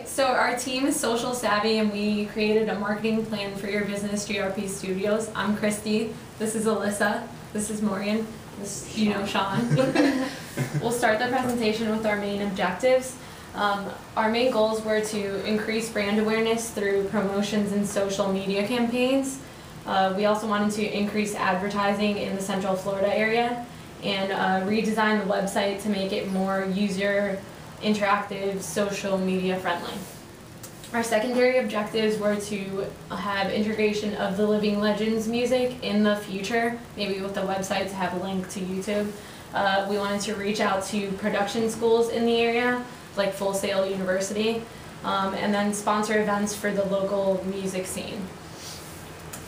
Okay, so our team is social savvy and we created a marketing plan for your business, GRP Studios. I'm Christy, this is Alyssa, this is Morgan, this, you know, Sean. We'll start the presentation with our main objectives. Our main goals were to increase brand awareness through promotions and social media campaigns. We also wanted to increase advertising in the Central Florida area and redesign the website to make it more user interactive, social media friendly. Our secondary objectives were to have integration of the Living Legends music in the future, maybe with the website to have a link to YouTube. We wanted to reach out to production schools in the area, like Full Sail University, and then sponsor events for the local music scene.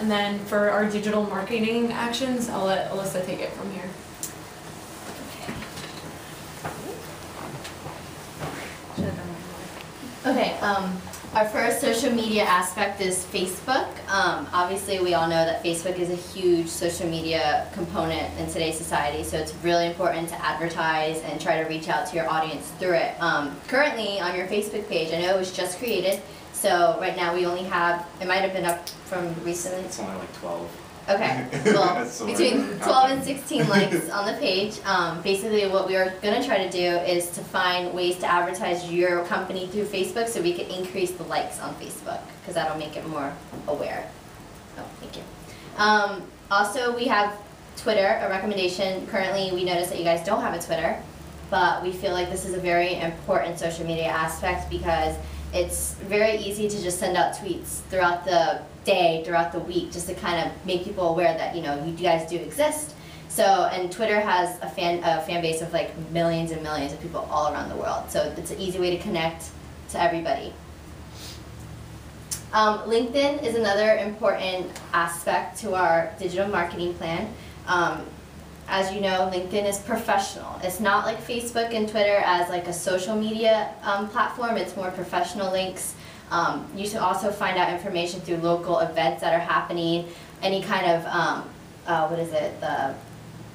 And then for our digital marketing actions, I'll let Alyssa take it from here. Okay, our first social media aspect is Facebook. Obviously, we all know that Facebook is a huge social media component in today's society, so it's really important to advertise and try to reach out to your audience through it. Currently, on your Facebook page, I know it was just created, so right now we only have, it might have been up from recently. It's only like 12. Okay, well, between 12 and 16 likes on the page. Basically what we are going to try to do is to find ways to advertise your company through Facebook so we can increase the likes on Facebook, because that'll make it more aware. Oh, thank you. Also, we have Twitter, a recommendation. Currently, we notice that you guys don't have a Twitter, but we feel like this is a very important social media aspect because it's very easy to just send out tweets throughout the day, throughout the week, just to kind of make people aware that, you know, you guys do exist. So, and Twitter has a fan base of like millions and millions of people all around the world. So it's an easy way to connect to everybody. LinkedIn is another important aspect to our digital marketing plan. As you know, LinkedIn is professional. It's not like Facebook and Twitter as like a social media platform. It's more professional links. You should also find out information through local events that are happening, any kind of, what is it, the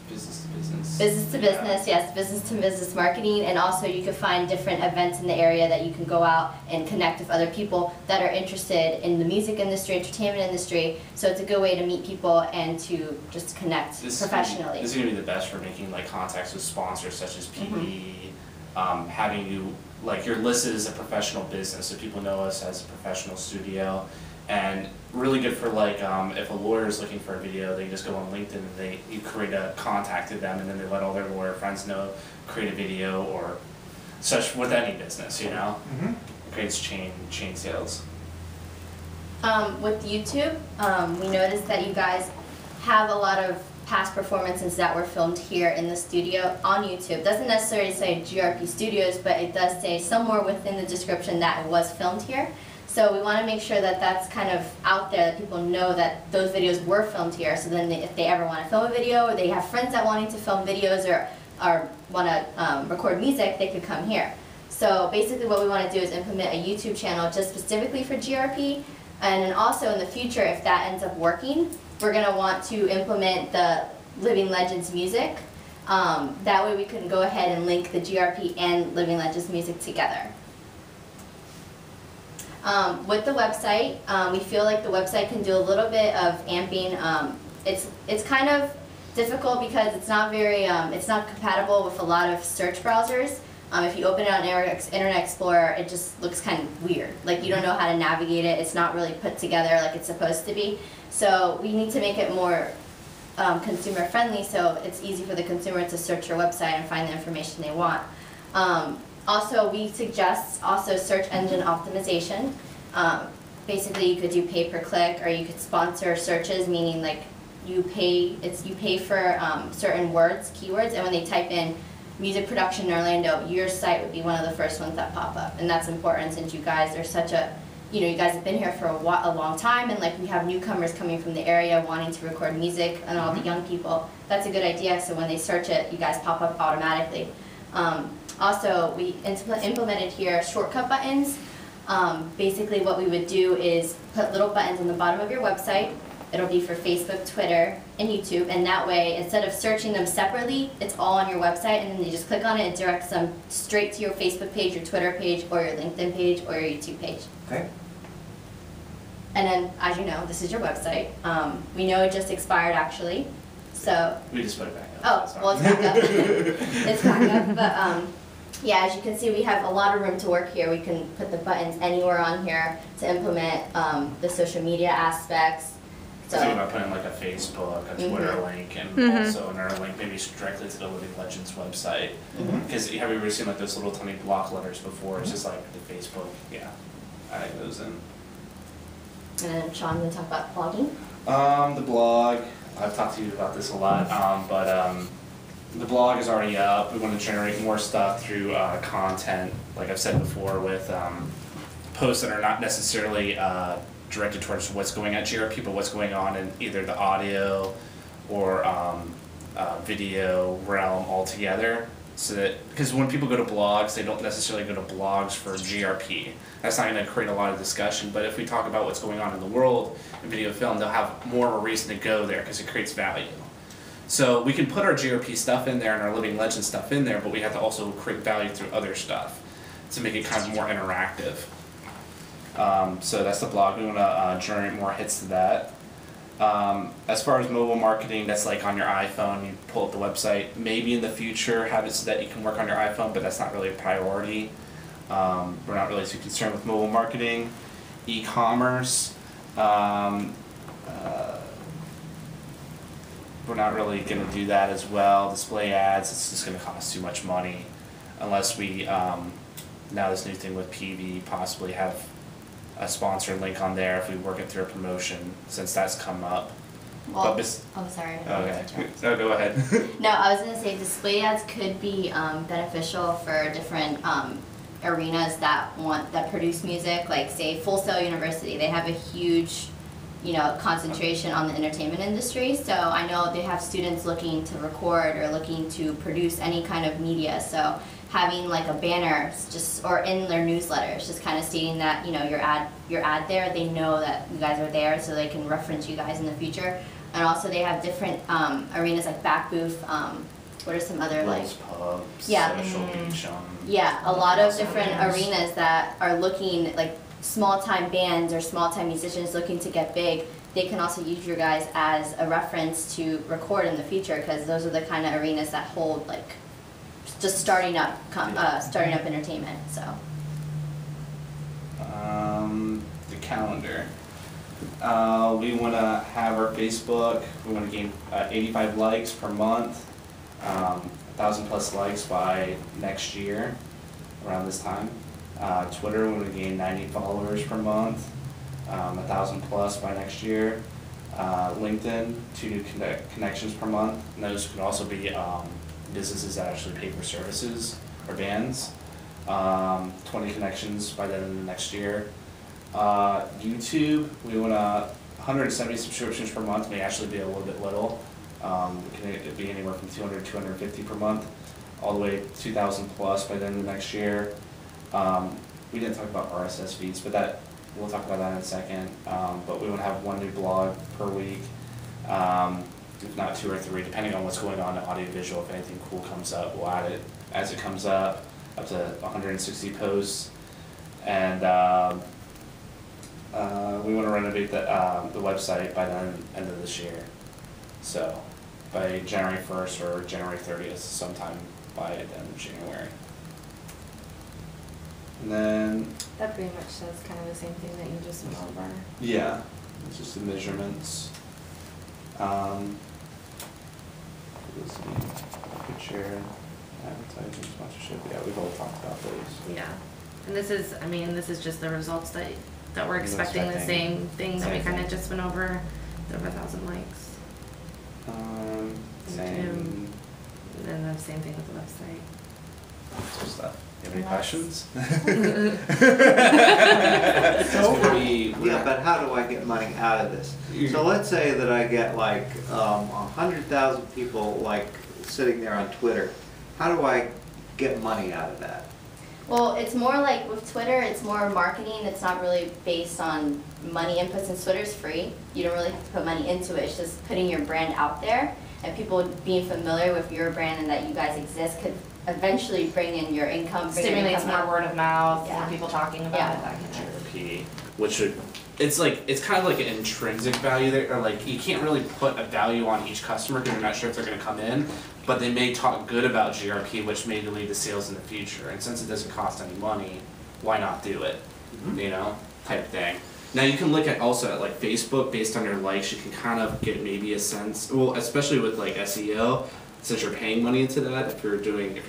business to business. Business to business, yes, business to business marketing, and also you can find different events in the area that you can go out and connect with other people that are interested in the music industry, entertainment industry, so it's a good way to meet people and to just connect professionally. This is going to be the best for making like contacts with sponsors such as PE, having you, like you're listed as a professional business, so people know us as a professional studio, and really good for like if a lawyer is looking for a video, they just go on LinkedIn and you create a contact with them, and then they let all their lawyer friends know, create a video or such with any business, you know. It creates chain sales. With YouTube, we noticed that you guys have a lot of past performances that were filmed here in the studio on YouTube. Doesn't necessarily say GRP Studios, but it does say somewhere within the description that it was filmed here. So we want to make sure that that's kind of out there, that people know that those videos were filmed here, so then if they ever want to film a video, or they have friends that wanting to film videos or want to record music, they could come here. So basically what we want to do is implement a YouTube channel just specifically for GRP, and then also in the future, if that ends up working, we're going to want to implement the Living Legends music. That way we can go ahead and link the GRP and Living Legends music together. With the website, we feel like the website can do a little bit of amping. It's kind of difficult because it's not very, it's not compatible with a lot of search browsers. If you open it on Internet Explorer, it just looks kind of weird. Like you don't know how to navigate it. It's not really put together like it's supposed to be. So we need to make it more consumer friendly, so it's easy for the consumer to search your website and find the information they want. Also, we suggest also search engine optimization. Basically, you could do pay-per-click, or you could sponsor searches, meaning like you pay for certain words, keywords, and when they type in music production in Orlando, your site would be one of the first ones that pop up, and that's important since you guys are such a, you know, you guys have been here for a long time, and like we have newcomers coming from the area wanting to record music, and all the young people. That's a good idea. So when they search it, you guys pop up automatically. Also, we implemented here shortcut buttons. Basically what we would do is put little buttons on the bottom of your website. It'll be for Facebook, Twitter, and YouTube, and that way, instead of searching them separately, it's all on your website, and then they just click on it, it directs them straight to your Facebook page, your Twitter page, or your LinkedIn page, or your YouTube page. Okay. And then, as you know, this is your website. We know it just expired, actually, so. We just put it back Oh, up. well, it's back up. It's back up, but yeah, as you can see, we have a lot of room to work here. We can put the buttons anywhere on here to implement the social media aspects. So think about putting like a Facebook, a Twitter link, and also another link maybe directly to the Living Legends website. Because have you ever seen like those little tiny block letters before? It's just like the Facebook, yeah, adding those in. And then Sean, going to talk about blogging. The blog, I've talked to you about this a lot, but the blog is already up. We want to generate more stuff through content, like I've said before, with posts that are not necessarily directed towards what's going at GRP, but what's going on in either the audio or video realm altogether. So that, because when people go to blogs, they don't necessarily go to blogs for GRP. That's not going to create a lot of discussion, but if we talk about what's going on in the world in video film, they'll have more of a reason to go there because it creates value. So we can put our GRP stuff in there and our Living Legend stuff in there, but we have to also create value through other stuff to make it kind of more interactive. So that's the blog. We want to generate more hits to that. As far as mobile marketing, that's like on your iPhone, you pull up the website. Maybe in the future have it so that you can work on your iPhone, but that's not really a priority. We're not really too concerned with mobile marketing. E-commerce, we're not really going to do that as well. Display ads, it's just going to cost too much money unless we, now this new thing with PV, possibly have a sponsored link on there if we work it through a promotion, since that's come up. Well, but oh, sorry. Okay, no, go ahead. No, I was going to say display ads could be beneficial for different arenas that produce music, like say Full Sail University. They have a huge, concentration on the entertainment industry. So I know they have students looking to record or looking to produce any kind of media. So having like a banner or in their newsletters, just kind of stating that your ad there, they know that you guys are there, so they can reference you guys in the future. And also they have different arenas like back booth. What are some other like? Pubs, Social beach. Yeah, a lot of different arenas that are looking like small-time bands or small-time musicians looking to get big. They can also use your guys as a reference to record in the future, because those are the kind of arenas that hold like just starting up entertainment. So. The calendar. We want to have our Facebook. We want to gain 85 likes per month, 1,000 plus likes by next year, around this time. Twitter, we want to gain 90 followers per month, 1,000 plus by next year. LinkedIn, 2 new connections per month. And those could also be businesses that actually pay for services or bands. 20 connections by the end of the next year. YouTube, we want 170 subscriptions per month, may actually be a little bit little. It can be anywhere from 200 to 250 per month, all the way 2,000 plus by the end of the next year. We didn't talk about RSS feeds, but we'll talk about that in a second. But we want to have 1 new blog per week, if not 2 or 3, depending on what's going on in audiovisual. If anything cool comes up, we'll add it as it comes up to 160 posts. And we want to renovate the website by the end of this year. So by January 1st or January 30th, sometime by the end of January. And then That pretty much says kind of the same thing that you just went over. yeah, it's just the measurements. Let's see, good share, advertising, sponsorship. Yeah, we've all talked about those. Yeah, and this is just the results that we're expecting, the same thing that we kind of just went over, the 1,000 likes. Same. And then the same thing with the website. Lots of stuff. You have any questions? Yeah, but how do I get money out of this? So let's say that I get like 100,000 people like sitting there on Twitter. How do I get money out of that? Well, it's more like with Twitter, it's more marketing. It's not really based on money inputs, since Twitter's free. You don't really have to put money into it. It's just putting your brand out there, and people being familiar with your brand and that you guys exist could eventually bring in your income. Stimulates more word of mouth, Yeah. more people talking about Yeah. it, that kind of GRP, which would, it's kind of like an intrinsic value there, or like you can't really put a value on each customer because you're not sure if they're going to come in, but they may talk good about GRP, which may lead to sales in the future. And since it doesn't cost any money, why not do it? You know, type thing. Now you can look at also at like Facebook based on your likes. You can kind of get maybe a sense. Well, especially with like SEO, since you're paying money into that. If you're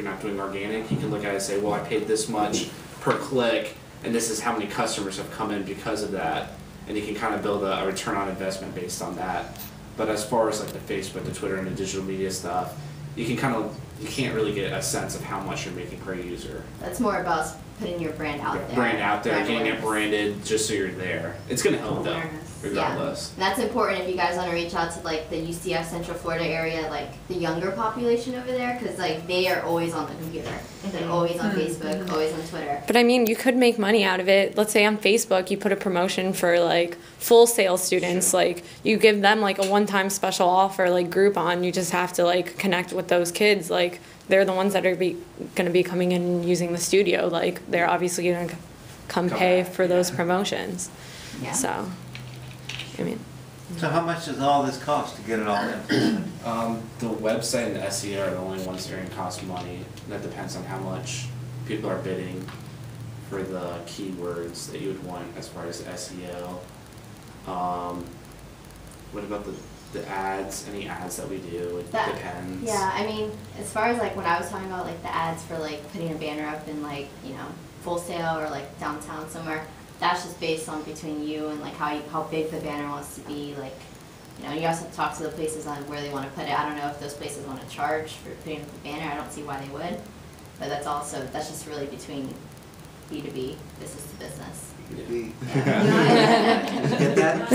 not doing organic, you can look at it and say, well, I paid this much per click, and this is how many customers have come in because of that. And you can kind of build a return on investment based on that. But as far as like the Facebook, the Twitter, and the digital media stuff, you can't really get a sense of how much you're making per user. That's more about putting your brand out there. Brand out there, getting it awareness. branded just so you're there. It's gonna help though, Awareness. regardless. And that's important if you guys want to reach out to like the UCF Central Florida area, like the younger population over there, because like they are always on the computer. They're always on Facebook, always on Twitter. But I mean, you could make money out of it. Let's say on Facebook, you put a promotion for like full sale students. Like you give them like a one-time special offer, like Groupon. You just have to like connect with those kids. Like they're the ones that are going to be coming in and using the studio. Like they're obviously going to come pay back, for those yeah. promotions. Yeah. So, I mean. So how much does all this cost to get it all implemented? The website and the SEO are the only ones that are gonna cost money. That depends on how much people are bidding for the keywords that you would want as far as SEO. What about the ads? Any ads that we do? It depends. Yeah, I mean, as far as like when I was talking about like the ads for like putting a banner up in like, Full Sail or like downtown somewhere, that's just based on between you and like how big the banner wants to be. Like, you also have to talk to the places on where they want to put it. I don't know if those places want to charge for putting up the banner. I don't see why they would. But that's just really between B2B, business to business. Get that?